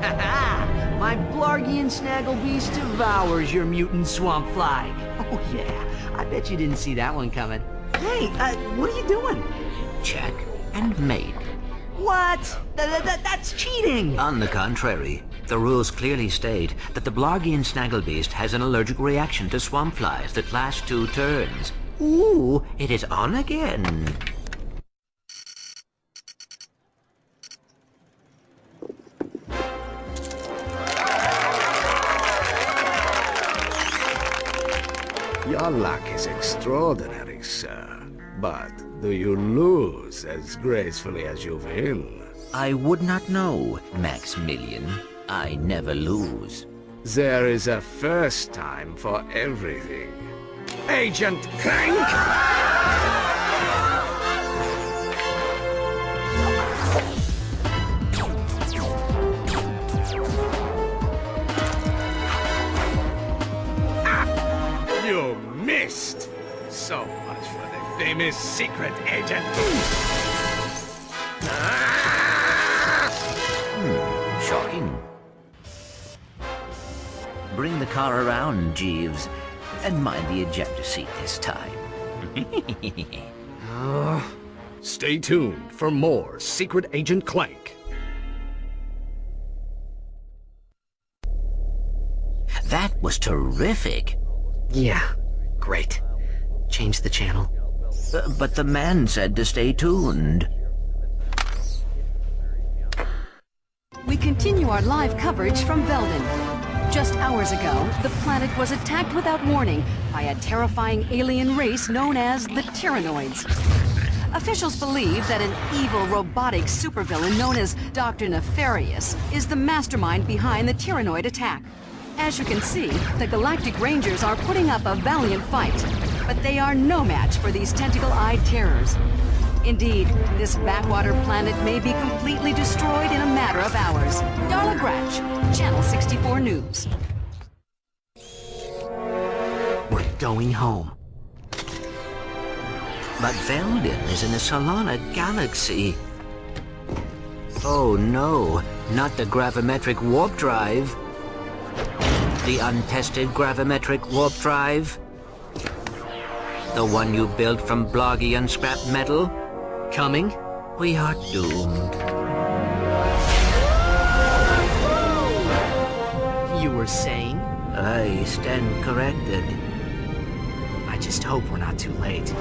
My Blargian Snagglebeast devours your mutant swamp fly. Oh yeah, I bet you didn't see that one coming. Hey, what are you doing? Check and mate. What? That's cheating! On the contrary, the rules clearly state that the Blargian Snagglebeast has an allergic reaction to swamp flies that last 2 turns. Ooh, it is on again. Your luck is extraordinary, sir. But do you lose as gracefully as you will? I would not know, Maximilian. I never lose. There is a first time for everything. Agent Clank! You missed! So much for the famous secret agent. Shocking. Bring the car around, Jeeves, and mind the ejector seat this time. Stay tuned for more Secret Agent Clank. That was terrific. Yeah, great. Change the channel. But the man said to stay tuned. We continue our live coverage from Veldin. Just hours ago, the planet was attacked without warning by a terrifying alien race known as the Tyrannoids. Officials believe that an evil robotic supervillain known as Dr. Nefarious is the mastermind behind the Tyrannoid attack. As you can see, the Galactic Rangers are putting up a valiant fight, but they are no match for these tentacle-eyed terrors. Indeed, this backwater planet may be completely destroyed in a matter of hours. Darla Gratch, Channel 64 News. We're going home. But Veldin is in a Solana galaxy. Oh no, not the gravimetric warp drive. The untested gravimetric warp drive? The one you built from Blargian scrap metal? Coming? We are doomed. You were saying? I stand corrected. I just hope we're not too late.